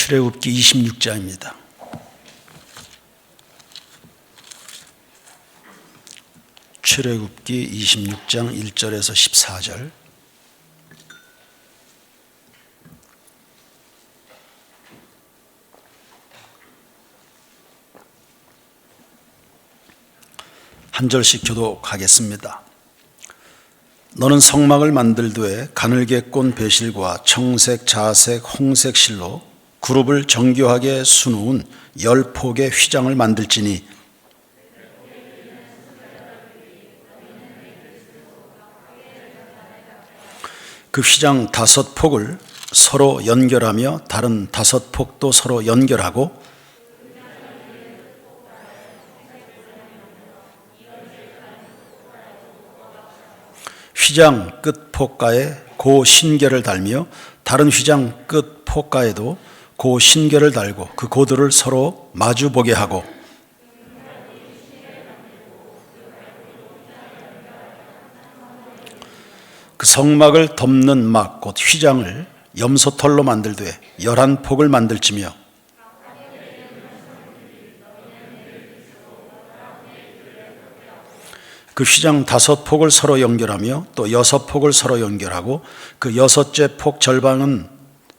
출애굽기 26장입니다. 출애굽기 26장 1절에서 14절. 한 절씩 교독하겠습니다. 너는 성막을 만들되 가늘게 꼰 배실과 청색, 자색, 홍색 실로 그룹을 정교하게 수놓은 10폭의 휘장을 만들지니 그 휘장 5폭을 서로 연결하며 다른 5폭도 서로 연결하고 휘장 끝 폭가에 고 신결을 달며 다른 휘장 끝 폭가에도 고 신결을 달고 그 고들을 서로 마주 보게 하고 그 성막을 덮는 막 곧 휘장을 염소털로 만들되 11폭을 만들지며 그 휘장 5폭을 서로 연결하며 또 6폭을 서로 연결하고 그 6째 폭 절반은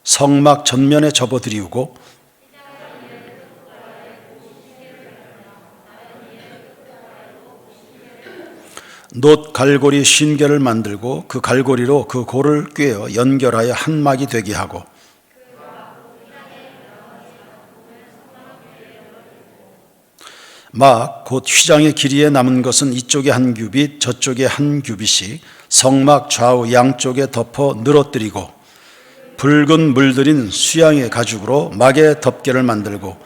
성막 전면에 접어들이우고 놋 갈고리 쉰결을 만들고 그 갈고리로 그 고를 꿰어 연결하여 한 막이 되게 하고 막 곧 휘장의 길이에 남은 것은 이쪽에 한 규빗 저쪽에 한 규빗씩 성막 좌우 양쪽에 덮어 늘어뜨리고 붉은 물들인 수양의 가죽으로 막의 덮개를 만들고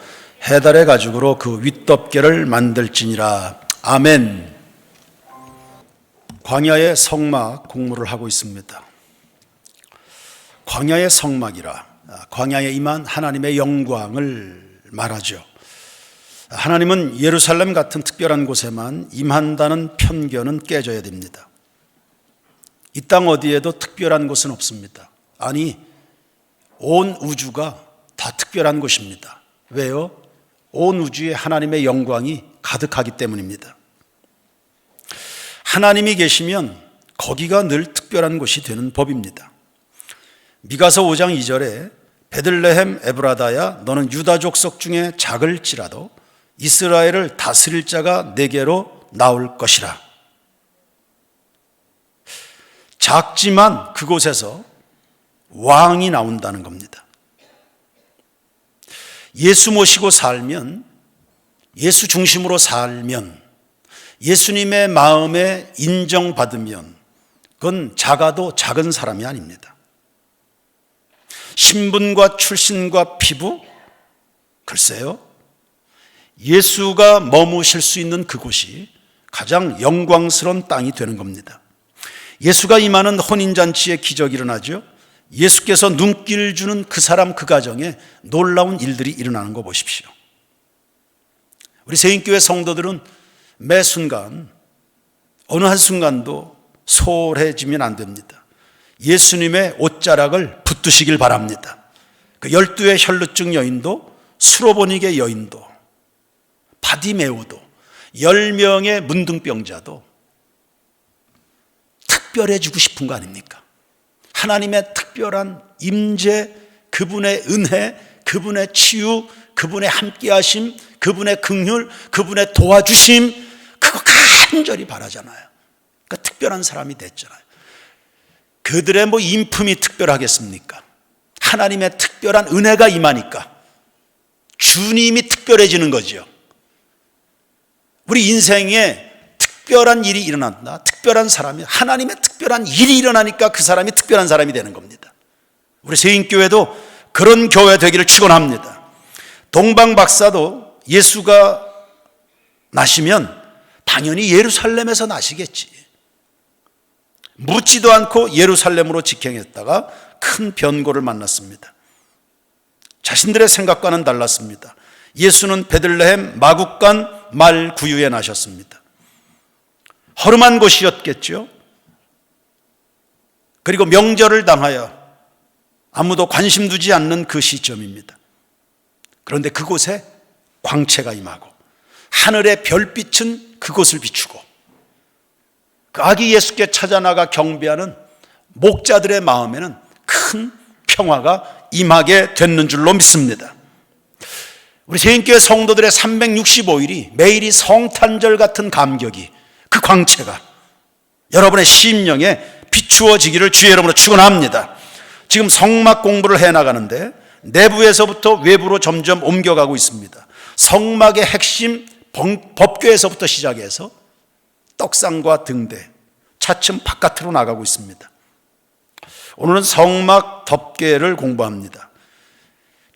해달의 가죽으로 그 윗덮개를 만들지니라. 아멘. 광야의 성막 공부를 하고 있습니다. 광야의 성막이라 광야에 임한 하나님의 영광을 말하죠. 하나님은 예루살렘 같은 특별한 곳에만 임한다는 편견은 깨져야 됩니다. 이 땅 어디에도 특별한 곳은 없습니다. 아니, 온 우주가 다 특별한 곳입니다. 왜요? 온 우주에 하나님의 영광이 가득하기 때문입니다. 하나님이 계시면 거기가 늘 특별한 곳이 되는 법입니다. 미가서 5장 2절에 베들레헴 에브라다야 너는 유다 족속 중에 작을지라도 이스라엘을 다스릴 자가 내게로 나올 것이라. 작지만 그곳에서 왕이 나온다는 겁니다. 예수 모시고 살면, 예수 중심으로 살면, 예수님의 마음에 인정받으면 그건 작아도 작은 사람이 아닙니다. 신분과 출신과 피부? 글쎄요. 예수가 머무실 수 있는 그곳이 가장 영광스러운 땅이 되는 겁니다. 예수가 임하는 혼인잔치에 기적이 일어나죠. 예수께서 눈길을 주는 그 사람 그 가정에 놀라운 일들이 일어나는 거 보십시오. 우리 세인교회 성도들은 매 순간 어느 한순간도 소홀해지면 안 됩니다. 예수님의 옷자락을 붙드시길 바랍니다. 그 12의 혈루증 여인도 수로보니게 여인도 바디메오도 10명의 문둥병자도 특별해지고 싶은 거 아닙니까? 하나님의 특별한 임재, 그분의 은혜, 그분의 치유, 그분의 함께하심, 그분의 긍휼, 그분의 도와주심, 그거 간절히 바라잖아요. 그러니까 특별한 사람이 됐잖아요. 그들의 인품이 특별하겠습니까? 하나님의 특별한 은혜가 임하니까 주님이 특별해지는 거죠. 우리 인생에 특별한 일이 일어난다. 특별한 사람이, 하나님의 특별한 일이 일어나니까 그 사람이 특별한 사람이 되는 겁니다. 우리 세인교회도 그런 교회 되기를 축원합니다. 동방 박사도 예수가 나시면 당연히 예루살렘에서 나시겠지. 묻지도 않고 예루살렘으로 직행했다가 큰 변고를 만났습니다. 자신들의 생각과는 달랐습니다. 예수는 베들레헴 마국간 말 구유에 나셨습니다. 허름한 곳이었겠죠. 그리고 명절을 당하여 아무도 관심 두지 않는 그 시점입니다. 그런데 그곳에 광채가 임하고 하늘의 별빛은 그곳을 비추고 그 아기 예수께 찾아나가 경배하는 목자들의 마음에는 큰 평화가 임하게 됐는 줄로 믿습니다. 우리 세인교회 성도들의 365일이 매일이 성탄절 같은 감격이, 그 광채가 여러분의 심령에 비추어지기를 주의 이름으로 축원합니다. 지금 성막 공부를 해나가는데 내부에서부터 외부로 점점 옮겨가고 있습니다. 성막의 핵심 법궤에서부터 시작해서 떡상과 등대, 차츰 바깥으로 나가고 있습니다. 오늘은 성막 덮개를 공부합니다.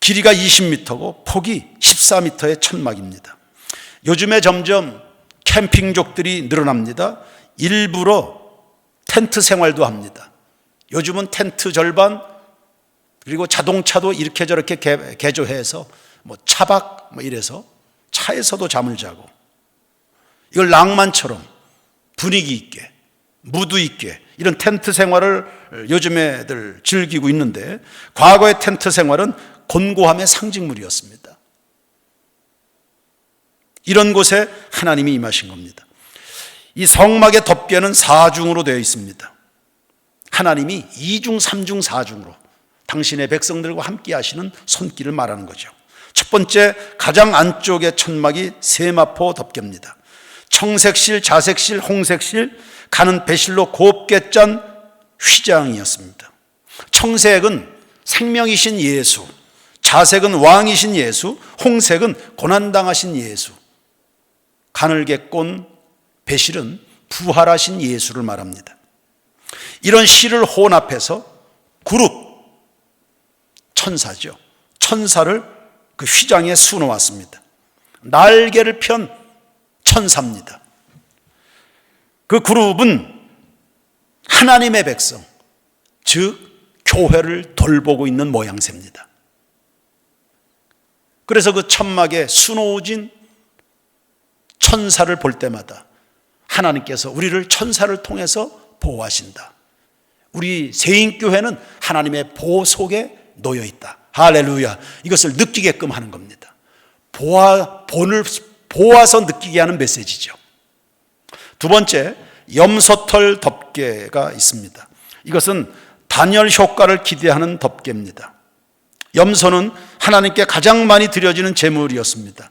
길이가 20m고 폭이 14m의 천막입니다. 요즘에 점점 캠핑족들이 늘어납니다. 일부러 텐트 생활도 합니다. 요즘은 텐트 절반, 그리고 자동차도 이렇게 저렇게 개조해서 차박 이래서 차에서도 잠을 자고, 이걸 낭만처럼 분위기 있게, 무드 있게 이런 텐트 생활을 요즘 애들 즐기고 있는데, 과거의 텐트 생활은 곤고함의 상징물이었습니다. 이런 곳에 하나님이 임하신 겁니다. 이 성막의 덮개는 4중으로 되어 있습니다. 하나님이 2중, 3중, 4중으로 당신의 백성들과 함께 하시는 손길을 말하는 거죠. 첫 번째, 가장 안쪽의 천막이 세마포 덮개입니다. 청색실, 자색실, 홍색실, 가는 배실로 곱게 짠 휘장이었습니다. 청색은 생명이신 예수, 자색은 왕이신 예수, 홍색은 고난당하신 예수, 가늘게 꼰 배실은 부활하신 예수를 말합니다. 이런 실을 혼합해서 그룹, 천사죠. 천사를 그 휘장에 수놓았습니다. 날개를 편 천사입니다. 그 그룹은 하나님의 백성, 즉 교회를 돌보고 있는 모양새입니다. 그래서 그 천막에 수놓아진 천사를 볼 때마다 하나님께서 우리를 천사를 통해서 보호하신다. 우리 세인교회는 하나님의 보호 속에 놓여 있다. 할렐루야. 이것을 느끼게끔 하는 겁니다. 보아서 느끼게 하는 메시지죠. 두 번째, 염소털 덮개가 있습니다. 이것은 단열 효과를 기대하는 덮개입니다. 염소는 하나님께 가장 많이 드려지는 제물이었습니다.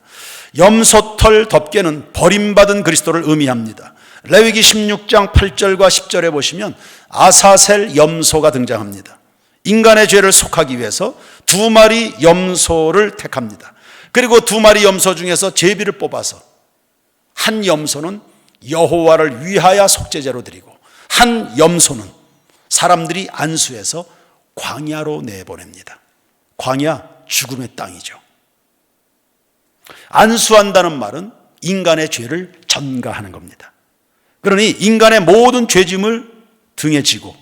염소털 덮개는 버림받은 그리스도를 의미합니다. 레위기 16장 8절과 10절에 보시면 아사셀 염소가 등장합니다. 인간의 죄를 속하기 위해서 2마리 염소를 택합니다. 그리고 2마리 염소 중에서 제비를 뽑아서 한 염소는 여호와를 위하여 속죄제로 드리고 한 염소는 사람들이 안수해서 광야로 내보냅니다. 광야, 죽음의 땅이죠. 안수한다는 말은 인간의 죄를 전가하는 겁니다. 그러니 인간의 모든 죄짐을 등에 지고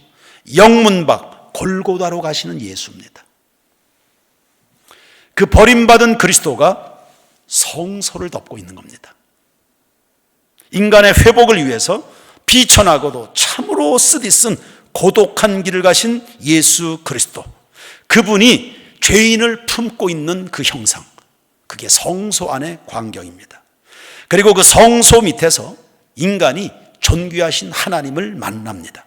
영문 밖 골고다로 가시는 예수입니다. 그 버림받은 그리스도가 성소를 덮고 있는 겁니다. 인간의 회복을 위해서 비천하고도 참으로 쓰디쓴 고독한 길을 가신 예수 그리스도, 그분이 죄인을 품고 있는 그 형상, 그게 성소 안의 광경입니다. 그리고 그 성소 밑에서 인간이 존귀하신 하나님을 만납니다.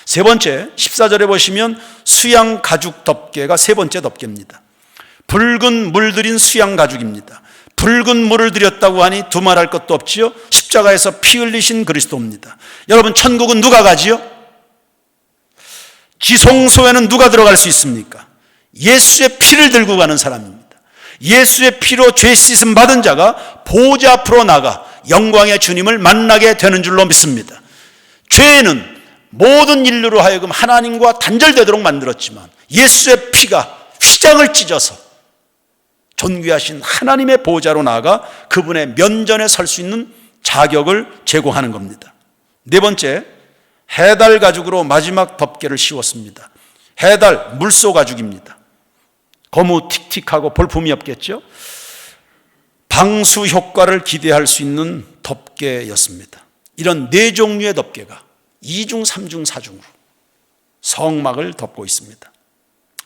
세 번째, 14절에 보시면 수양 가죽 덮개가 세 번째 덮개입니다. 붉은 물 들인 수양 가죽입니다. 붉은 물을 들였다고 하니 두말할 것도 없지요. 십자가에서 피 흘리신 그리스도입니다. 여러분, 천국은 누가 가지요? 지성소에는 누가 들어갈 수 있습니까? 예수의 피를 들고 가는 사람입니다. 예수의 피로 죄 씻음 받은 자가 보좌 앞으로 나가 영광의 주님을 만나게 되는 줄로 믿습니다. 죄는 모든 인류로 하여금 하나님과 단절되도록 만들었지만 예수의 피가 휘장을 찢어서 존귀하신 하나님의 보좌로 나아가 그분의 면전에 설 수 있는 자격을 제공하는 겁니다. 네 번째, 해달 가죽으로 마지막 덮개를 씌웠습니다. 해달, 물소 가죽입니다. 고무 틱틱하고 볼품이 없겠죠? 방수 효과를 기대할 수 있는 덮개였습니다. 이런 네 종류의 덮개가 2중, 3중, 4중으로 성막을 덮고 있습니다.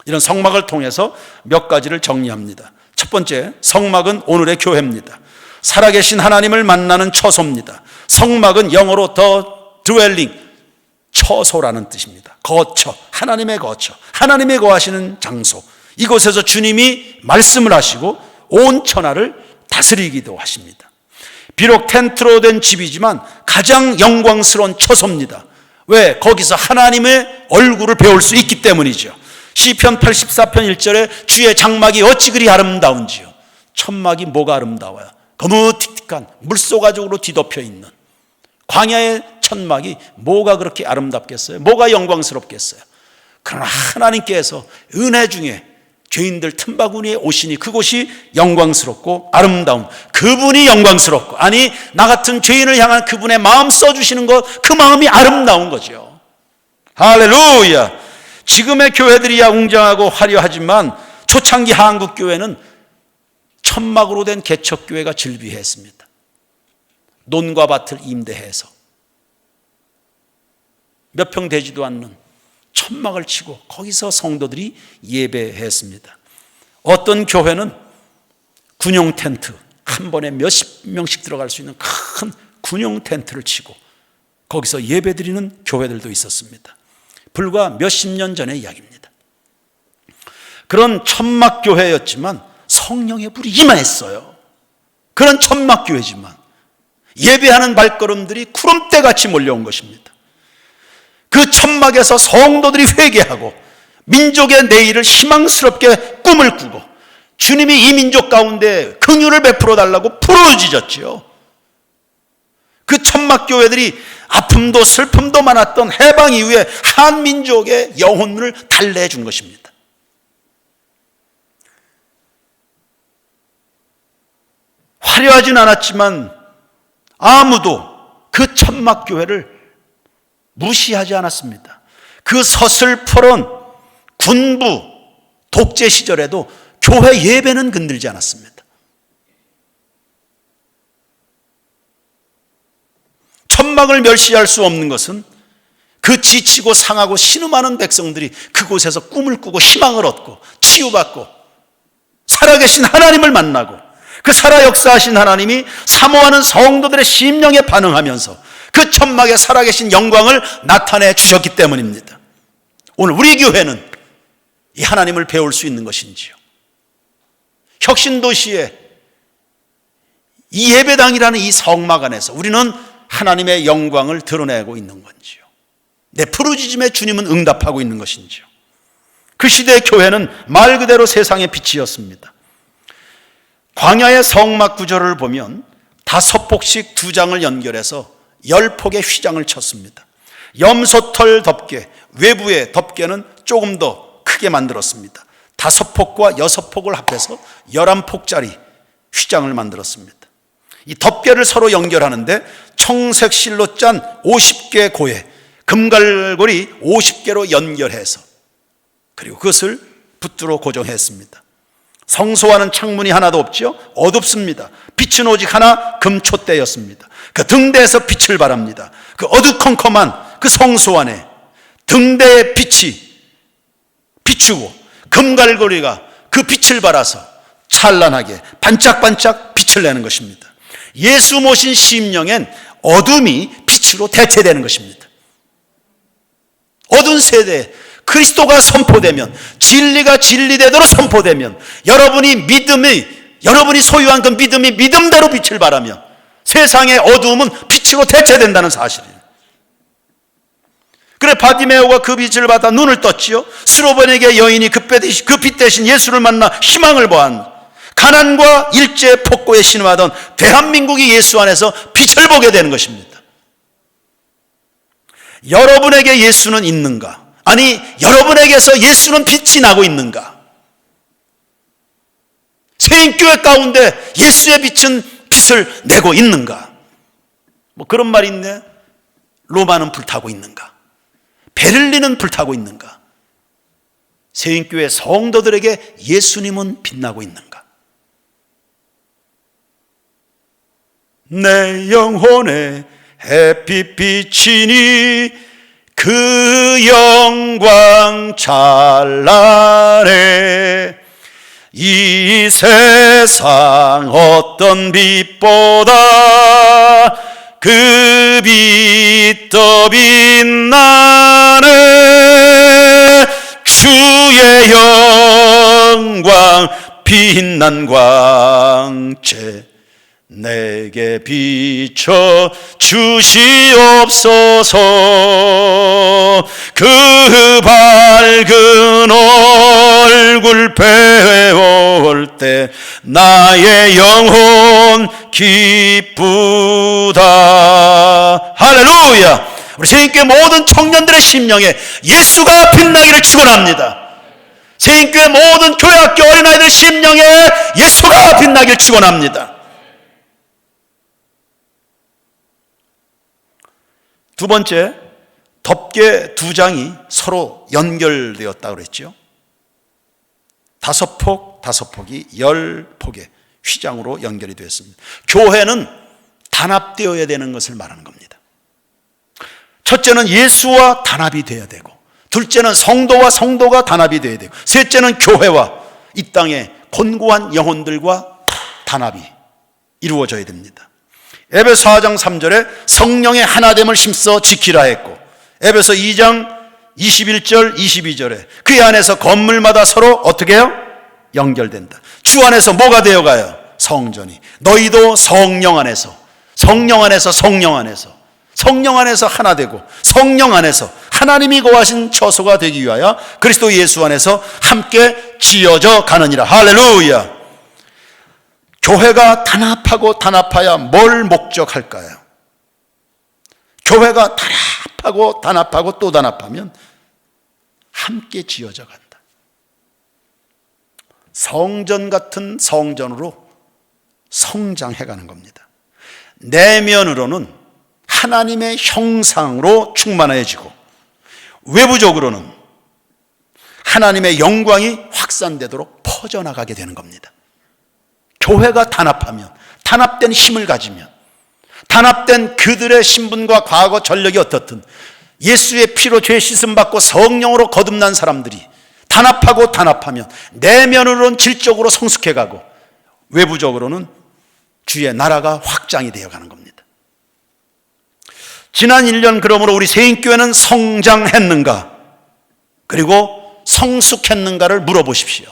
이런 성막을 통해서 몇 가지를 정리합니다. 첫 번째, 성막은 오늘의 교회입니다. 살아계신 하나님을 만나는 처소입니다. 성막은 영어로 the dwelling, 처소라는 뜻입니다. 거처, 하나님의 거처, 하나님의 거하시는 장소. 이곳에서 주님이 말씀을 하시고 온 천하를 다스리기도 하십니다. 비록 텐트로 된 집이지만 가장 영광스러운 처소입니다. 왜? 거기서 하나님의 얼굴을 배울 수 있기 때문이죠. 시편 84편 1절에 주의 장막이 어찌 그리 아름다운지요. 천막이 뭐가 아름다워요? 거무틱틱한 물소가죽으로 뒤덮여 있는 광야의 천막이 뭐가 그렇게 아름답겠어요? 뭐가 영광스럽겠어요? 그러나 하나님께서 은혜 중에 죄인들 틈바구니에 오시니 그곳이 영광스럽고 아름다운, 그분이 영광스럽고, 아니 나 같은 죄인을 향한 그분의 마음 써주시는 것, 그 마음이 아름다운 거죠. 할렐루야. 지금의 교회들이야 웅장하고 화려하지만 초창기 한국 교회는 천막으로 된 개척교회가 즐비했습니다. 논과 밭을 임대해서 몇 평 되지도 않는 천막을 치고 거기서 성도들이 예배했습니다. 어떤 교회는 군용 텐트, 한 번에 몇십 명씩 들어갈 수 있는 큰 군용 텐트를 치고 거기서 예배드리는 교회들도 있었습니다. 불과 몇십 년 전의 이야기입니다. 그런 천막교회였지만 성령의 불이 임하였어요. 그런 천막교회지만 예배하는 발걸음들이 구름대같이 몰려온 것입니다. 그 천막에서 성도들이 회개하고 민족의 내일을 희망스럽게 꿈을 꾸고 주님이 이 민족 가운데 긍휼을 베풀어 달라고 부르짖었지요. 그 천막교회들이 아픔도 슬픔도 많았던 해방 이후에 한민족의 영혼을 달래해 준 것입니다. 화려하진 않았지만 아무도 그 천막교회를 무시하지 않았습니다. 그 서슬퍼런 군부 독재 시절에도 교회 예배는 건들지 않았습니다. 천막을 멸시할 수 없는 것은 그 지치고 상하고 신음하는 백성들이 그곳에서 꿈을 꾸고 희망을 얻고 치유받고 살아계신 하나님을 만나고 그 살아 역사하신 하나님이 사모하는 성도들의 심령에 반응하면서 그 천막에 살아계신 영광을 나타내 주셨기 때문입니다. 오늘 우리 교회는 이 하나님을 배울 수 있는 것인지요? 혁신도시에 이 예배당이라는 이 성막 안에서 우리는 하나님의 영광을 드러내고 있는 건지요? 내 부르짖음에 주님은 응답하고 있는 것인지요? 그 시대의 교회는 말 그대로 세상의 빛이었습니다. 광야의 성막 구조를 보면 5폭씩 2장을 연결해서 10폭의 휘장을 쳤습니다. 염소털 덮개, 외부의 덮개는 조금 더 크게 만들었습니다. 5폭과 6폭을 합해서 11폭짜리 휘장을 만들었습니다. 이 덮개를 서로 연결하는데 청색 실로 짠 50개 고에 금갈고리 50개로 연결해서 그리고 그것을 붓으로 고정했습니다. 성소와는 창문이 하나도 없죠. 어둡습니다. 빛은 오직 하나, 금촛대였습니다. 그 등대에서 빛을 발합니다. 그 어두컴컴한 그 성소 안에 등대의 빛이 비추고 금갈고리가 그 빛을 발아서 찬란하게 반짝반짝 빛을 내는 것입니다. 예수 모신 심령엔 어둠이 빛으로 대체되는 것입니다. 어두운 세대에 그리스도가 선포되면, 진리가 진리되도록 선포되면, 여러분이 소유한 그 믿음이 믿음대로 빛을 발하면 세상의 어두움은 빛으로 대체된다는 사실이에요. 그래 바디메오가 그 빛을 받아 눈을 떴지요. 스로베니게 여인이 그 빛 대신 예수를 만나 희망을 보았는, 가난과 일제 폭고에 신음하던 대한민국이 예수 안에서 빛을 보게 되는 것입니다. 여러분에게 예수는 있는가? 아니, 여러분에게서 예수는 빛이 나고 있는가? 세인교회 가운데 예수의 빛은 빛을 내고 있는가? 뭐 그런 말이 있네. 로마는 불타고 있는가? 베를린은 불타고 있는가? 세인교회 성도들에게 예수님은 빛나고 있는가? 내 영혼에 햇빛 비치니 그 그 영광 찬란해 이 세상 어떤 빛보다 그 빛 더 빛나네 주의 영광 빛난 광채 내게 비춰 주시옵소서 그 밝은 얼굴 배울 때 나의 영혼 기쁘다. 할렐루야. 우리 새인교회 모든 청년들의 심령에 예수가 빛나기를 축원합니다. 새인교회 모든 교회학교 어린아이들 심령에 예수가 빛나기를 축원합니다. 두 번째, 덮개 두 장이 서로 연결되었다고 그랬죠. 5폭, 5폭이 10폭의 휘장으로 연결이 되었습니다. 교회는 단합되어야 되는 것을 말하는 겁니다. 첫째는 예수와 단합이 되어야 되고, 둘째는 성도와 성도가 단합이 되어야 되고, 셋째는 교회와 이 땅의 곤고한 영혼들과 단합이 이루어져야 됩니다. 에베소 4장 3절에 성령의 하나됨을 힘써 지키라 했고, 에베소 2장 21절 22절에 그의 안에서 건물마다 서로 어떻게 해요? 연결된다. 주 안에서 뭐가 되어가요? 성전이. 너희도 성령 안에서 하나 되고, 성령 안에서 하나님이 거하신 처소가 되기 위하여 그리스도 예수 안에서 함께 지어져 가느니라. 할렐루야. 교회가 단합하고 단합하여 뭘 목적할까요? 교회가 단합하고 또 단합하면 함께 지어져 간다. 성전 같은 성전으로 성장해가는 겁니다. 내면으로는 하나님의 형상으로 충만해지고, 외부적으로는 하나님의 영광이 확산되도록 퍼져나가게 되는 겁니다. 교회가 단합하면, 단합된 힘을 가지면, 단합된 그들의 신분과 과거 전력이 어떻든 예수의 피로 죄 씻음 받고 성령으로 거듭난 사람들이 단합하면 내면으로는 질적으로 성숙해가고, 외부적으로는 주의 나라가 확장이 되어가는 겁니다. 지난 1년 그러므로 우리 새인교회는 성장했는가, 그리고 성숙했는가를 물어보십시오.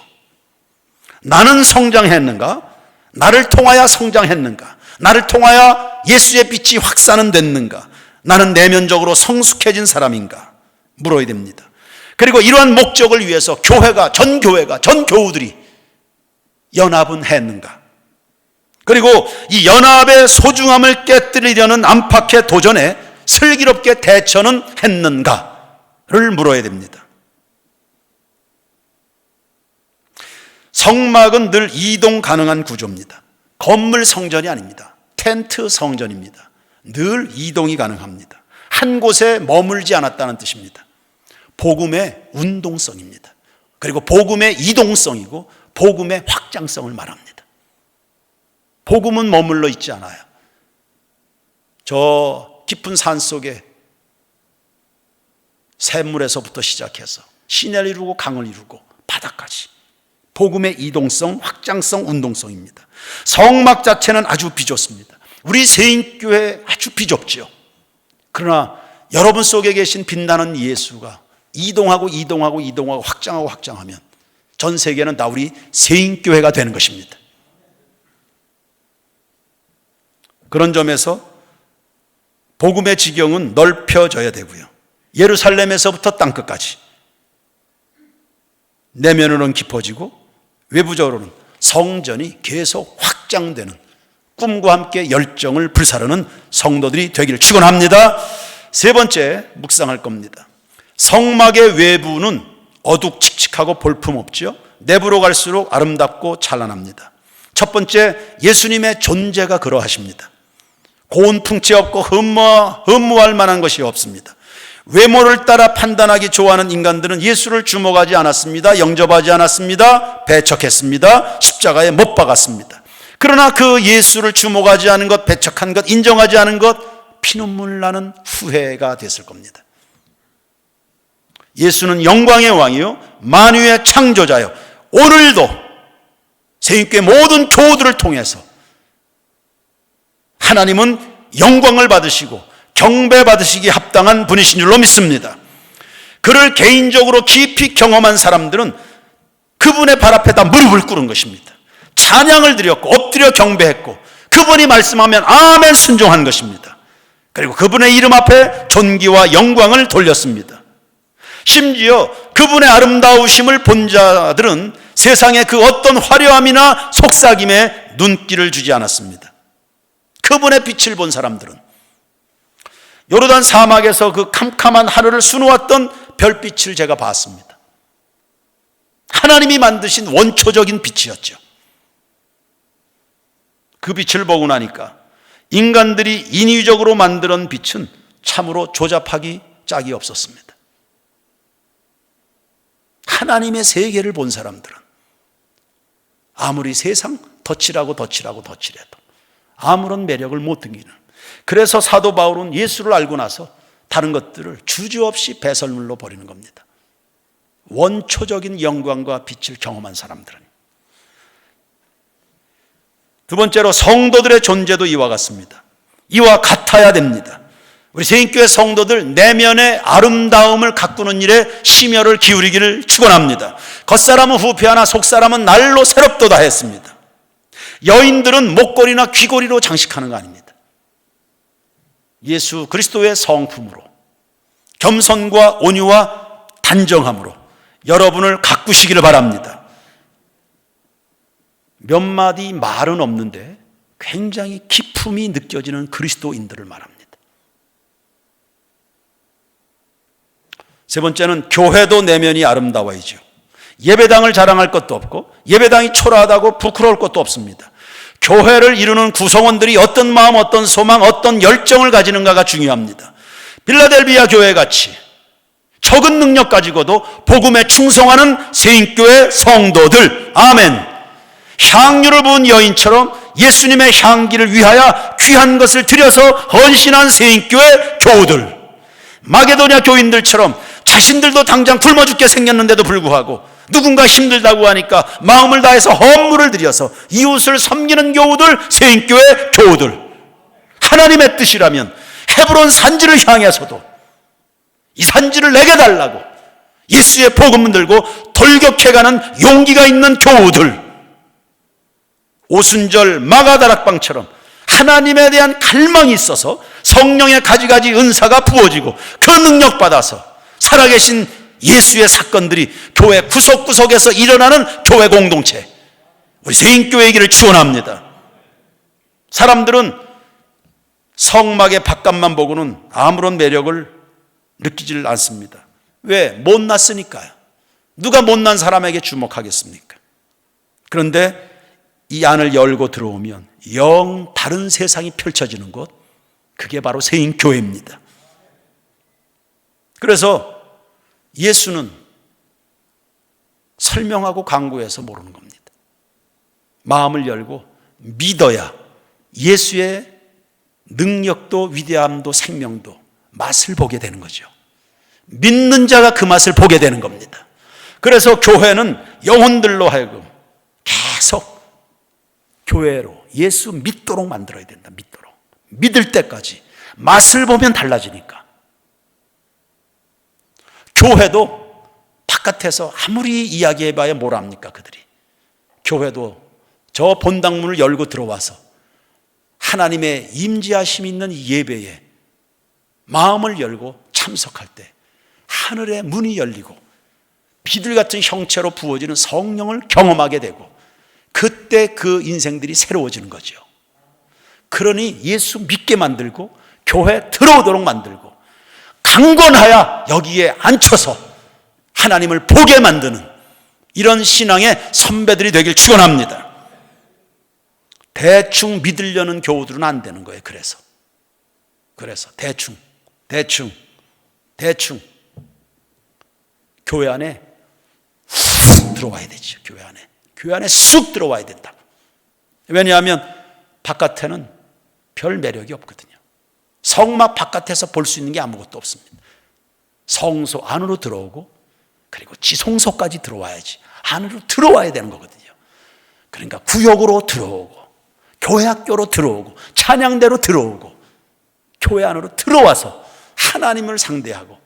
나는 성장했는가? 나를 통하여 성장했는가? 나를 통하여 예수의 빛이 확산은 됐는가? 나는 내면적으로 성숙해진 사람인가? 물어야 됩니다. 그리고 이러한 목적을 위해서 전 교우들이 연합은 했는가? 그리고 이 연합의 소중함을 깨뜨리려는 안팎의 도전에 슬기롭게 대처는 했는가를 물어야 됩니다. 성막은 늘 이동 가능한 구조입니다. 건물 성전이 아닙니다. 텐트 성전입니다. 늘 이동이 가능합니다. 한 곳에 머물지 않았다는 뜻입니다. 복음의 운동성입니다. 그리고 복음의 이동성이고 복음의 확장성을 말합니다. 복음은 머물러 있지 않아요. 저 깊은 산 속에 샘물에서부터 시작해서 시내를 이루고 강을 이루고 바다까지 복음의 이동성, 확장성, 운동성입니다. 성막 자체는 아주 비좁습니다. 우리 새인교회 아주 비좁지요. 그러나 여러분 속에 계신 빛나는 예수가 이동하고 확장하면 전 세계는 다 우리 새인교회가 되는 것입니다. 그런 점에서 복음의 지경은 넓혀져야 되고요. 예루살렘에서부터 땅끝까지 내면으로는 깊어지고 외부적으로는 성전이 계속 확장되는, 꿈과 함께 열정을 불사르는 성도들이 되기를 축원합니다. 세 번째 묵상할 겁니다. 성막의 외부는 어둑칙칙하고 볼품없죠. 내부로 갈수록 아름답고 찬란합니다. 첫 번째, 예수님의 존재가 그러하십니다. 고운풍치 없고 흠모할 만한 것이 없습니다. 외모를 따라 판단하기 좋아하는 인간들은 예수를 주목하지 않았습니다. 영접하지 않았습니다. 배척했습니다. 십자가에 못 박았습니다. 그러나 그 예수를 주목하지 않은 것, 배척한 것, 인정하지 않은 것, 피눈물 나는 후회가 됐을 겁니다. 예수는 영광의 왕이요 만유의 창조자요. 오늘도 세인교회 모든 교우들을 통해서 하나님은 영광을 받으시고 경배받으시기에 합당한 분이신 줄로 믿습니다. 그를 개인적으로 깊이 경험한 사람들은 그분의 발 앞에다 무릎을 꿇은 것입니다. 찬양을 드렸고 엎드려 경배했고 그분이 말씀하면 아멘 순종한 것입니다. 그리고 그분의 이름 앞에 존귀와 영광을 돌렸습니다. 심지어 그분의 아름다우심을 본 자들은 세상의 그 어떤 화려함이나 속삭임에 눈길을 주지 않았습니다. 그분의 빛을 본 사람들은 요르단 사막에서 그 캄캄한 하늘을 수놓았던 별빛을 제가 봤습니다. 하나님이 만드신 원초적인 빛이었죠. 그 빛을 보고 나니까 인간들이 인위적으로 만든 빛은 참으로 조잡하기 짝이 없었습니다. 하나님의 세계를 본 사람들은 아무리 세상 덧칠해도 아무런 매력을 못 등기는, 그래서 사도 바울은 예수를 알고 나서 다른 것들을 주저없이 배설물로 버리는 겁니다. 원초적인 영광과 빛을 경험한 사람들은. 두 번째로 성도들의 존재도 이와 같습니다. 이와 같아야 됩니다. 우리 세인교회 성도들 내면의 아름다움을 가꾸는 일에 심혈을 기울이기를 축원합니다. 겉사람은 후패하나 속사람은 날로 새롭도다 했습니다. 여인들은 목걸이나 귀걸이로 장식하는 거 아닙니다. 예수 그리스도의 성품으로 겸손과 온유와 단정함으로 여러분을 가꾸시기를 바랍니다. 몇 마디 말은 없는데 굉장히 기품이 느껴지는 그리스도인들을 말합니다. 세 번째는 교회도 내면이 아름다워야죠. 예배당을 자랑할 것도 없고 예배당이 초라하다고 부끄러울 것도 없습니다. 교회를 이루는 구성원들이 어떤 마음, 어떤 소망, 어떤 열정을 가지는가가 중요합니다. 빌라델비아 교회같이 적은 능력 가지고도 복음에 충성하는 세인교회 성도들, 아멘. 향유를 부은 여인처럼 예수님의 향기를 위하여 귀한 것을 들여서 헌신한 세인교회 교우들, 마게도냐 교인들처럼 자신들도 당장 굶어 죽게 생겼는데도 불구하고 누군가 힘들다고 하니까 마음을 다해서 헌물을 들여서 이웃을 섬기는 교우들, 세인교회 교우들. 하나님의 뜻이라면 헤브론 산지를 향해서도 이 산지를 내게 달라고 예수의 복음을 들고 돌격해가는 용기가 있는 교우들. 오순절 마가다락방처럼 하나님에 대한 갈망이 있어서 성령의 가지가지 은사가 부어지고 그 능력 받아서 살아계신 예수의 사건들이 교회 구석구석에서 일어나는 교회 공동체, 우리 세인교회이기를 축원합니다. 사람들은 성막의 바깥만 보고는 아무런 매력을 느끼질 않습니다. 왜? 못났으니까요. 누가 못난 사람에게 주목하겠습니까? 그런데 이 안을 열고 들어오면 영 다른 세상이 펼쳐지는 곳, 그게 바로 세인교회입니다. 그래서 예수는 설명하고 강구해서 모르는 겁니다. 마음을 열고 믿어야 예수의 능력도 위대함도 생명도 맛을 보게 되는 거죠. 믿는 자가 그 맛을 보게 되는 겁니다. 그래서 교회는 영혼들로 하여금 계속 교회로 예수 믿도록 만들어야 된다. 믿도록. 믿을 때까지 맛을 보면 달라지니까. 교회도 바깥에서 아무리 이야기해봐야 뭘 합니까 그들이. 교회도 저 본당문을 열고 들어와서 하나님의 임재하심이 있는 예배에 마음을 열고 참석할 때 하늘의 문이 열리고 비둘 같은 형체로 부어지는 성령을 경험하게 되고 그때 그 인생들이 새로워지는 거죠. 그러니 예수 믿게 만들고 교회 들어오도록 만들고 강권하여 여기에 앉혀서 하나님을 보게 만드는 이런 신앙의 선배들이 되길 축원합니다. 대충 믿으려는 교우들은 안 되는 거예요. 그래서 대충 교회 안에 훅 들어와야 되죠. 교회 안에 쑥 들어와야 된다고. 왜냐하면 바깥에는 별 매력이 없거든요. 성막 바깥에서 볼 수 있는 게 아무것도 없습니다. 성소 안으로 들어오고 그리고 지성소까지 들어와야지. 안으로 들어와야 되는 거거든요. 그러니까 구역으로 들어오고 교회 학교로 들어오고 찬양대로 들어오고 교회 안으로 들어와서 하나님을 상대하고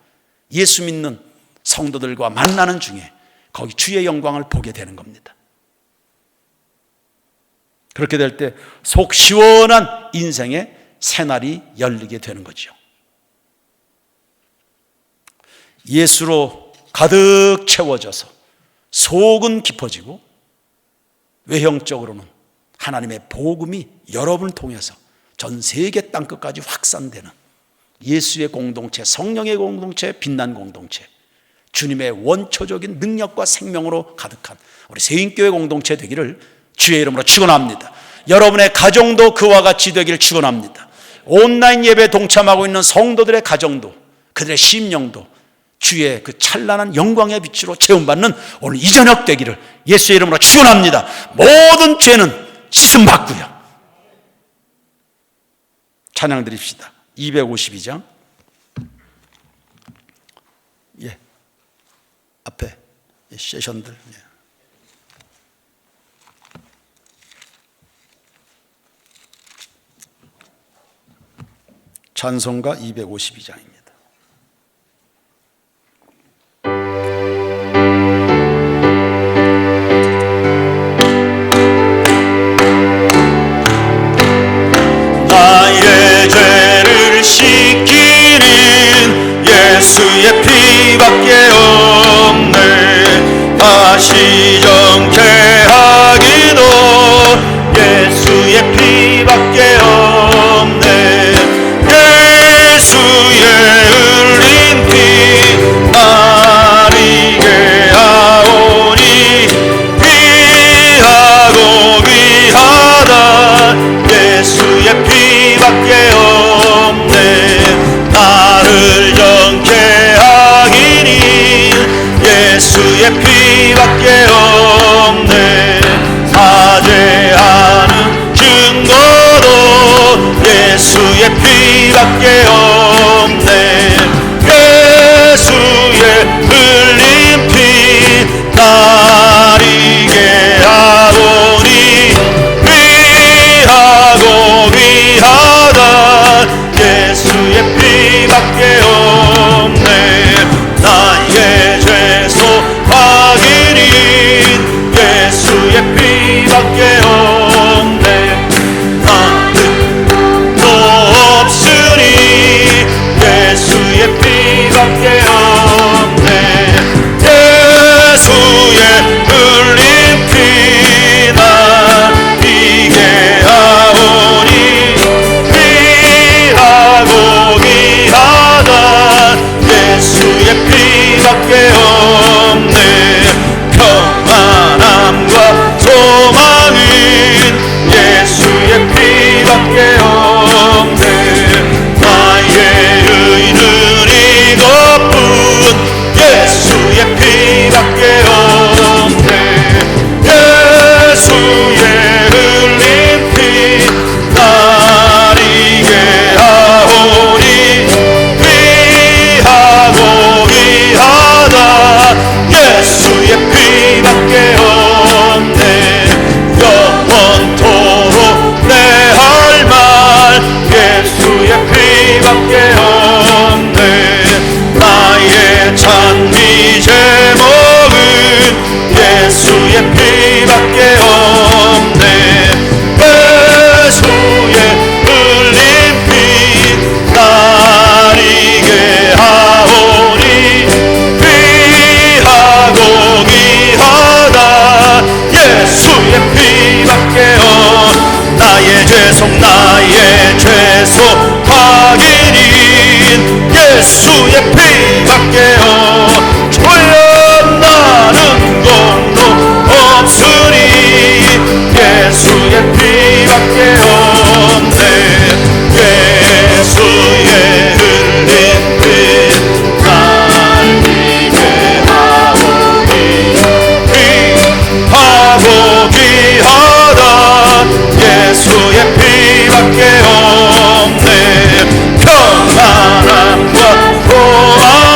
예수 믿는 성도들과 만나는 중에 거기 주의 영광을 보게 되는 겁니다. 그렇게 될 때 속 시원한 인생의 새날이 열리게 되는 거죠. 예수로 가득 채워져서 속은 깊어지고 외형적으로는 하나님의 복음이 여러분을 통해서 전 세계 땅끝까지 확산되는 예수의 공동체, 성령의 공동체, 빛난 공동체, 주님의 원초적인 능력과 생명으로 가득한 우리 세인교회 공동체 되기를 주의 이름으로 축원합니다. 여러분의 가정도 그와 같이 되기를 축원합니다. 온라인 예배에 동참하고 있는 성도들의 가정도 그들의 심령도 주의 그 찬란한 영광의 빛으로 체험받는 오늘 이 저녁 되기를 예수의 이름으로 축원합니다. 모든 죄는 씻음 받고요. 찬양 드립시다. 252장. 예. 앞에 세션들. 예. 찬송가 252장입니다. 나의 죄를 씻기는 예수의 피밖에 없네. 다시 정케하기도 예수의 피밖에 없네. 예수의 흘린 피 나리게 하오니 귀하고 귀하다. 예수의 피밖에 없네. 나를 정케 하기니 예수의 피밖에 없네. 사죄하는 증거도 예수의 피밖에 없네. 예수의 흘린 피 나리게 하오니 귀하고 귀하다. 예수의 피밖에 없네. 나의 죄소 확인인 예수의 피밖에 없네. 나는 또 없으니 예수의 피밖에 없네. 예수의 흘린 피 나리게 하오니 귀하고 귀하다. 예수의 피밖에 없네. 평안함과 소망은 예수의 피밖에 없네. 나의 의는 이것뿐 예수의 피밖에 없네. 예수의 흘린 피 나리게 하오니 귀하고 귀하다. 예수의 피밖에 없네. 영원토록 내 할 말 예수의 피밖에 없네. 나의 찬미 제목은 예수의 피밖에 없네. 예수의 흘린 피 나리게 하오니 귀하고 귀하다. 예수의 피밖에 나의 죄속 나의 죄속 확인인 예수의 피밖에 주여 나는 공로 없으니 예수의 피밖에 없네. 예수의 흘린 피 나리게 하오니 귀하고 귀하다. 예수의 피밖에 없네. 평안함과 소망은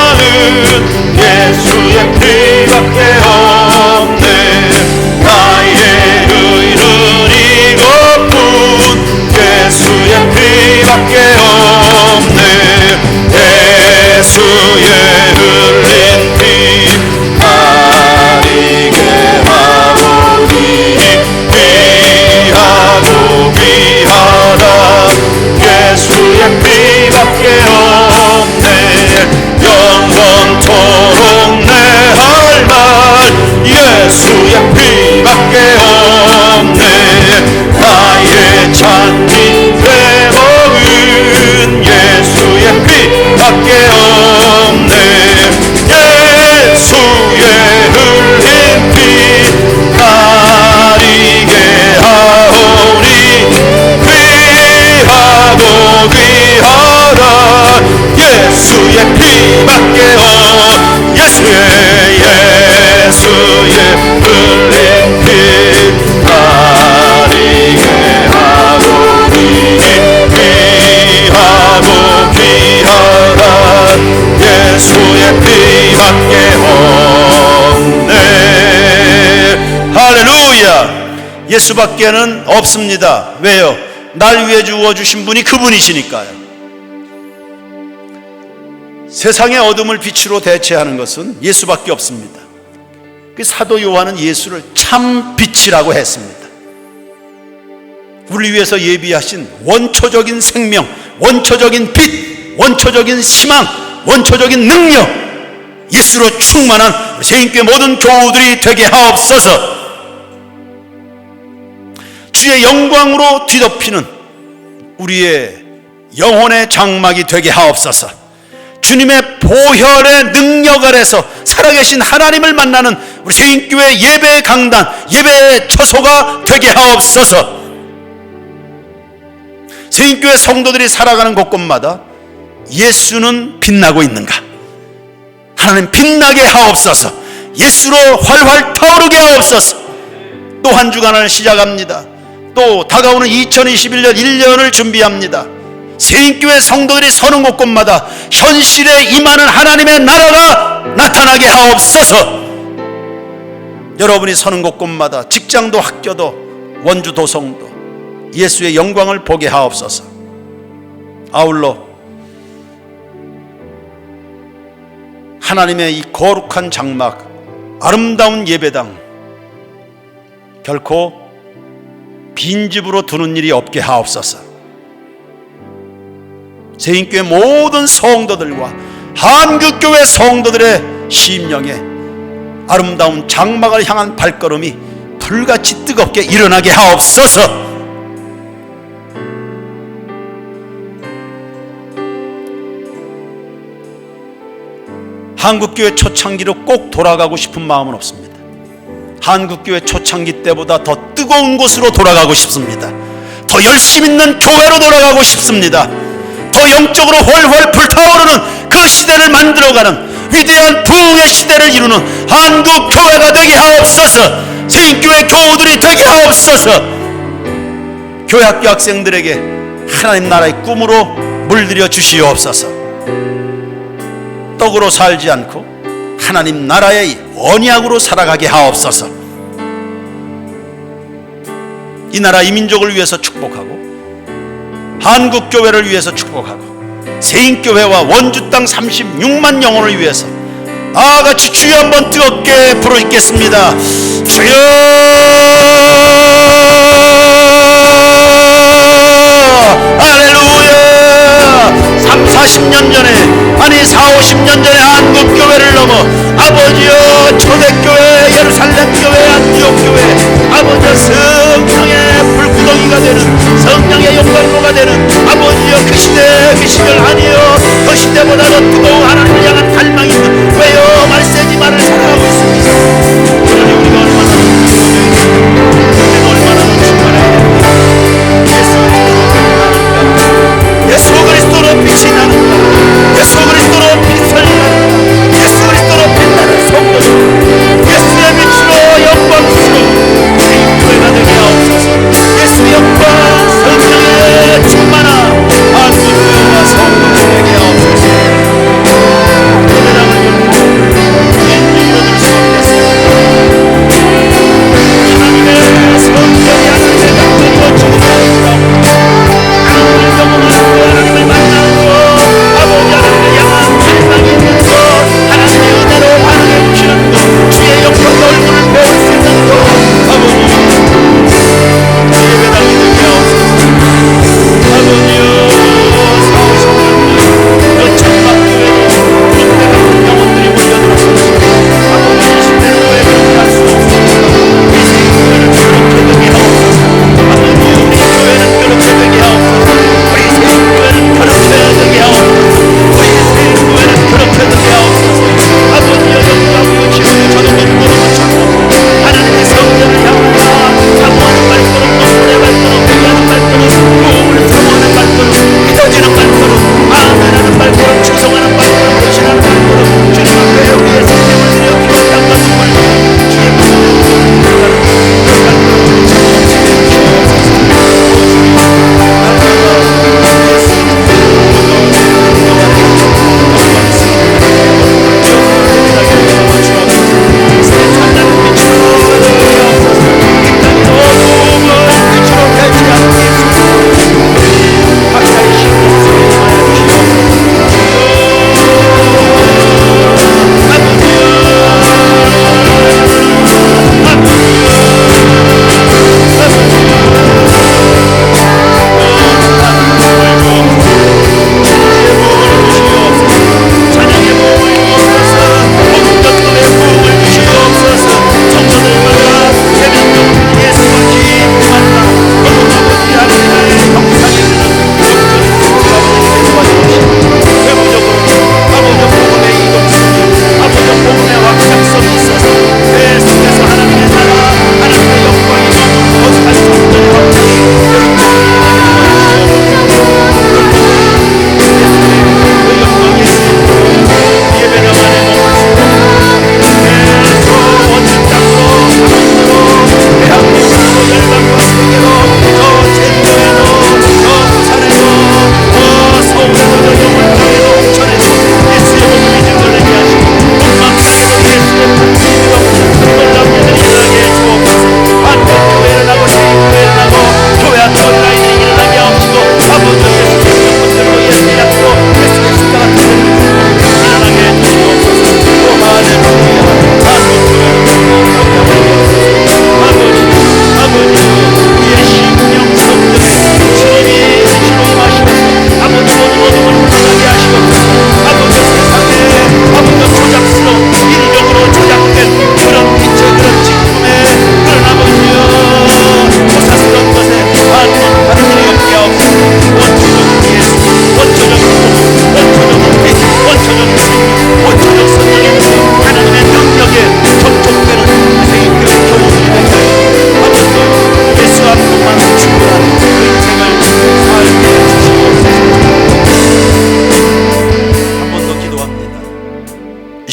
예수밖에는 없습니다. 왜요? 날 위해 주어주신 분이 그분이시니까요. 세상의 어둠을 빛으로 대체하는 것은 예수밖에 없습니다. 그 사도 요한은 예수를 참 빛이라고 했습니다. 우리 위해서 예비하신 원초적인 생명, 원초적인 빛, 원초적인 희망, 원초적인 능력, 예수로 충만한 새인교회 모든 교우들이 되게 하옵소서. 주의 영광으로 뒤덮이는 우리의 영혼의 장막이 되게 하옵소서. 주님의 보혈의 능력 아래서 살아계신 하나님을 만나는 우리 새인교회 예배 강단, 예배 처소가 되게 하옵소서. 새인교회 성도들이 살아가는 곳곳마다 예수는 빛나고 있는가? 하나님 빛나게 하옵소서. 예수로 활활 타오르게 하옵소서. 또 한 주간을 시작합니다. 또 다가오는 2021년 1년을 준비합니다. 새인교회 성도들이 서는 곳곳마다 현실에 임하는 하나님의 나라가 나타나게 하옵소서. 여러분이 서는 곳곳마다 직장도 학교도 원주 도성도 예수의 영광을 보게 하옵소서. 아울러 하나님의 이 거룩한 장막, 아름다운 예배당 결코 빈집으로 두는 일이 없게 하옵소서. 새인교회 모든 성도들과 한국교회 성도들의 심령에 아름다운 장막을 향한 발걸음이 불같이 뜨겁게 일어나게 하옵소서. 한국교회 초창기로 꼭 돌아가고 싶은 마음은 없습니다. 한국교회 초창기 때보다 더 뜨거운 곳으로 돌아가고 싶습니다. 더 열심 있는 교회로 돌아가고 싶습니다. 더 영적으로 훨훨 불타오르는 그 시대를 만들어가는 위대한 부흥의 시대를 이루는 한국교회가 되게 하옵소서. 새인교회 교우들이 되게 하옵소서. 교회학교 학생들에게 하나님 나라의 꿈으로 물들여 주시옵소서. 떡으로 살지 않고 하나님 나라의 언약으로 살아가게 하옵소서. 이 나라 이 민족을 위해서 축복하고 한국교회를 위해서 축복하고 새인교회와 원주 땅 36만 영혼을 위해서 나같이 주여 한번 뜨겁게 부르짖겠습니다. 주여, 할렐루야. 30-40년 전에, 아니 40-50년 전에 한국교회를 넘어 아버지여 초대교회, 예루살렘교회, 안티옥교회, 아버지여 성령의 불구덩이가 되는, 성령의 영광로가 되는 아버지여 그 시대 그 시절 아니여 그 시대보다 더 뜨거운 하나님을 향한 갈망이 있는 왜요 말세지만을 살아가고 있습니다. 그러니 우리가 얼마나 우리가 얼마나 충만해야 됩니까? 예수 그리스도로 빛이 나는가? 예수 그리스도로 빛을 나는가? 예수 그리스도로 빛나는 성도들, 예수의 빛으로 영광스러운 새인교회가 되게 하옵소서. 예수 영광 성령의 충만한 한국교회와 성도들에게 하옵소서. 예배당을 열고 인중으로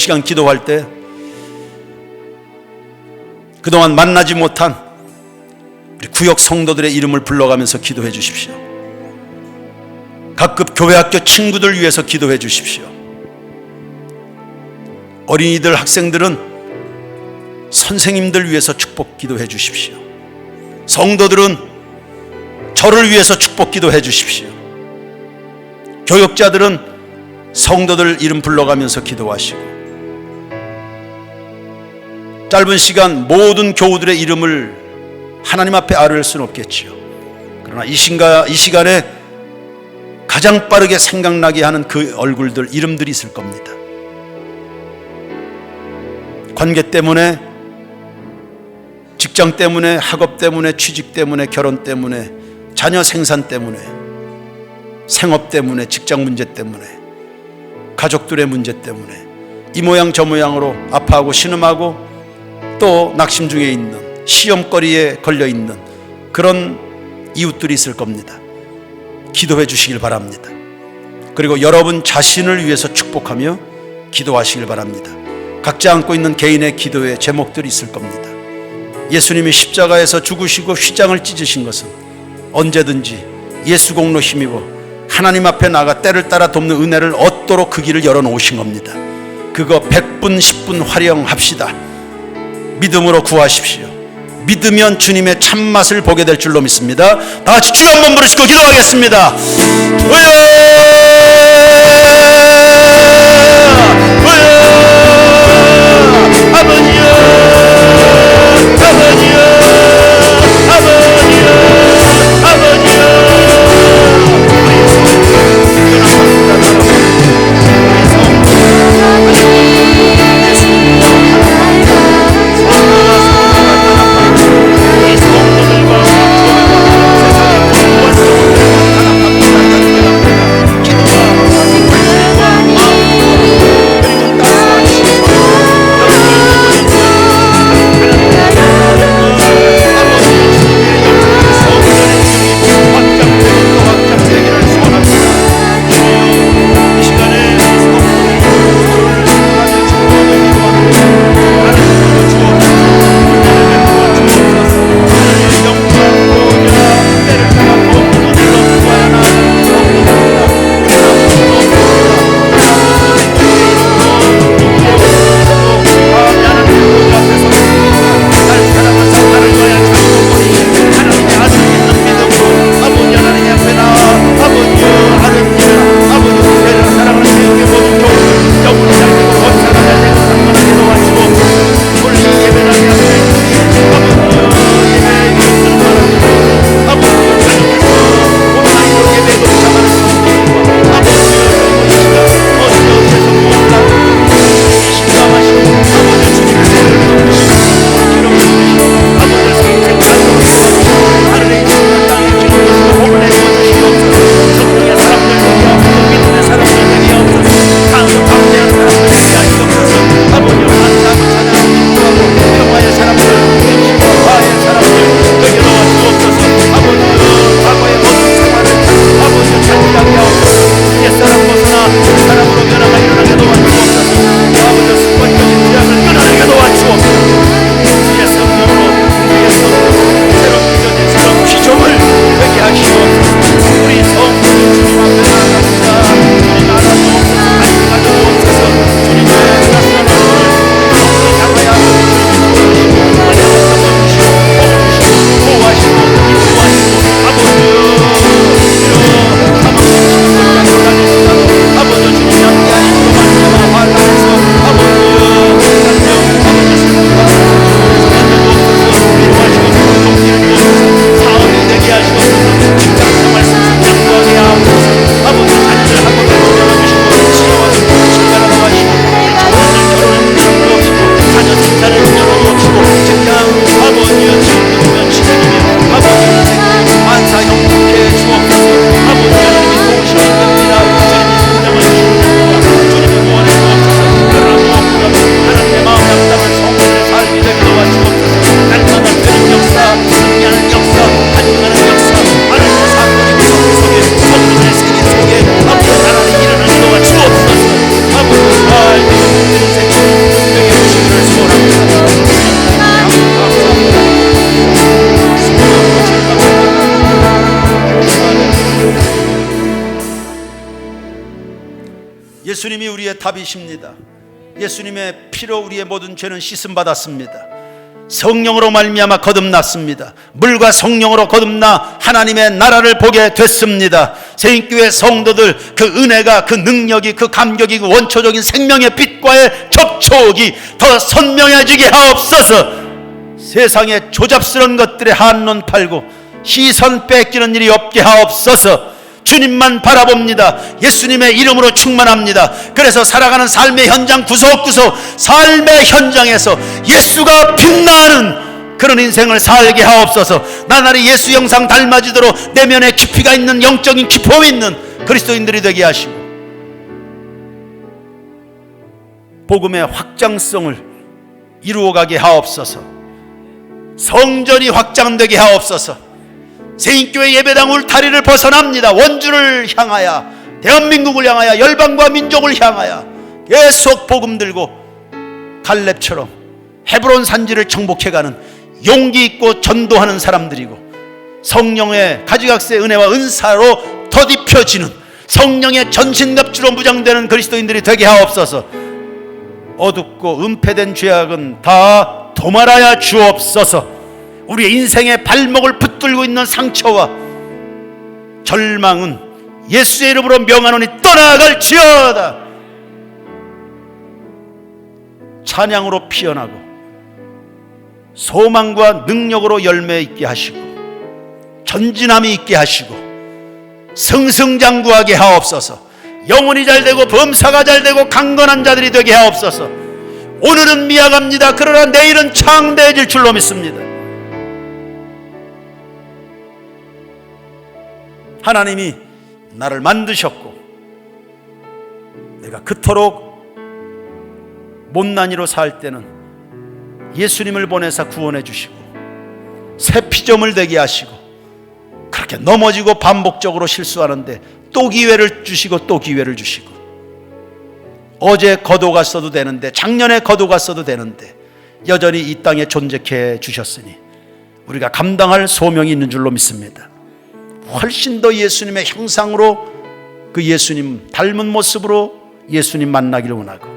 시간 기도할 때 그동안 만나지 못한 우리 구역 성도들의 이름을 불러가면서 기도해 주십시오. 각급 교회학교 친구들 위해서 기도해 주십시오. 어린이들, 학생들은 선생님들 위해서 축복 기도해 주십시오. 성도들은 저를 위해서 축복 기도해 주십시오. 교역자들은 성도들 이름 불러가면서 기도하시고, 짧은 시간 모든 교우들의 이름을 하나님 앞에 아뢰을 수는 없겠지요. 그러나 이 시간에 가장 빠르게 생각나게 하는 그 얼굴들, 이름들이 있을 겁니다. 관계 때문에, 직장 때문에, 학업 때문에, 취직 때문에, 결혼 때문에, 자녀 생산 때문에, 생업 때문에, 직장 문제 때문에, 가족들의 문제 때문에 이 모양 저 모양으로 아파하고 신음하고 또 낙심 중에 있는, 시험거리에 걸려있는 그런 이웃들이 있을 겁니다. 기도해 주시길 바랍니다. 그리고 여러분 자신을 위해서 축복하며 기도하시길 바랍니다. 각자 안고 있는 개인의 기도의 제목들이 있을 겁니다. 예수님이 십자가에서 죽으시고 휘장을 찢으신 것은 언제든지 예수 공로 힘입어 하나님 앞에 나가 때를 따라 돕는 은혜를 얻도록 그 길을 열어놓으신 겁니다. 그거 100분 10분 활용합시다. 믿음으로 구하십시오. 믿으면 주님의 참맛을 보게 될 줄로 믿습니다. 다 같이 주여 한번 부르시고 기도하겠습니다. 주여, 아버지여, 아버지여, 아버지여, 아버지여. 예수님이 우리의 답이십니다. 예수님의 피로 우리의 모든 죄는 씻음 받았습니다. 성령으로 말미암아 거듭났습니다. 물과 성령으로 거듭나 하나님의 나라를 보게 됐습니다. 새인교회 성도들, 그 은혜가, 그 능력이, 그 감격이, 그 원초적인 생명의 빛과의 접촉이 더 선명해지게 하옵소서. 세상의 조잡스러운 것들에 한눈 팔고 시선 뺏기는 일이 없게 하옵소서. 주님만 바라봅니다. 예수님의 이름으로 충만합니다. 그래서 살아가는 삶의 현장 구석구석, 삶의 현장에서 예수가 빛나는 그런 인생을 살게 하옵소서. 나날이 예수 영상 닮아지도록 내면에 깊이가 있는, 영적인 기품이 있는 그리스도인들이 되게 하시고, 복음의 확장성을 이루어가게 하옵소서. 성전이 확장되게 하옵소서. 새인교회 예배당 울타리를 벗어납니다. 원주를 향하여, 대한민국을 향하여, 열방과 민족을 향하여 계속 복음 들고 갈렙처럼 헤브론 산지를 정복해가는 용기 있고 전도하는 사람들이고, 성령의 가지각세 은혜와 은사로 덧입혀지는 성령의 전신갑주로 무장되는 그리스도인들이 되게 하옵소서. 어둡고 은폐된 죄악은 다 도말하여 주옵소서. 우리의 인생의 발목을 붙들고 있는 상처와 절망은 예수의 이름으로 명하노니 떠나갈지어다. 찬양으로 피어나고 소망과 능력으로 열매 있게 하시고 전진함이 있게 하시고 승승장구하게 하옵소서. 영혼이 잘되고 범사가 잘되고 강건한 자들이 되게 하옵소서. 오늘은 미약합니다. 그러나 내일은 창대해질 줄로 믿습니다. 하나님이 나를 만드셨고 내가 그토록 못난이로 살 때는 예수님을 보내사 구원해 주시고 새 피조물 되게 하시고, 그렇게 넘어지고 반복적으로 실수하는데 또 기회를 주시고 또 기회를 주시고, 어제 거둬갔어도 되는데, 작년에 거둬갔어도 되는데 여전히 이 땅에 존재해 주셨으니 우리가 감당할 소명이 있는 줄로 믿습니다. 훨씬 더 예수님의 형상으로, 그 예수님 닮은 모습으로 예수님 만나기를 원하고,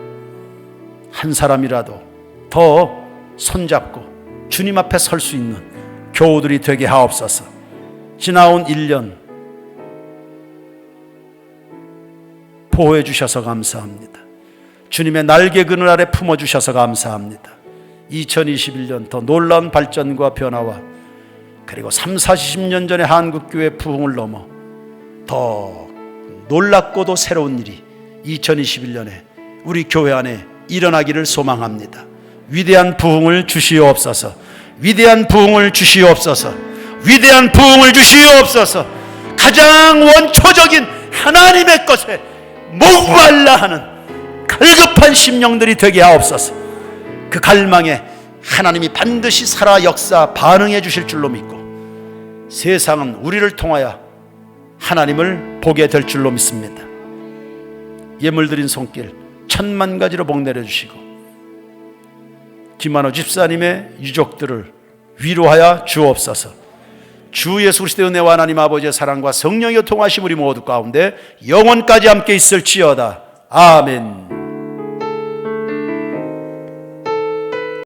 한 사람이라도 더 손잡고 주님 앞에 설 수 있는 교우들이 되게 하옵소서. 지나온 1년 보호해 주셔서 감사합니다. 주님의 날개 그늘 아래 품어 주셔서 감사합니다. 2021년 더 놀라운 발전과 변화와, 그리고 30-40년 전의 한국교회 부흥을 넘어 더 놀랍고도 새로운 일이 2021년에 우리 교회 안에 일어나기를 소망합니다. 위대한 부흥을 주시옵소서. 위대한 부흥을 주시옵소서. 위대한 부흥을 주시옵소서. 가장 원초적인 하나님의 것에 목말라 하는 갈급한 심령들이 되게 하옵소서. 그 갈망에 하나님이 반드시 살아 역사 반응해 주실 줄로 믿고, 세상은 우리를 통하여 하나님을 보게 될 줄로 믿습니다. 예물 드린 손길 1000만 가지로 복 내려주시고, 김만호 집사님의 유족들을 위로하여 주옵소서. 주 예수 그리스도의 은혜와 하나님 아버지의 사랑과 성령의 통하심 우리 모두 가운데 영원까지 함께 있을지어다. 아멘.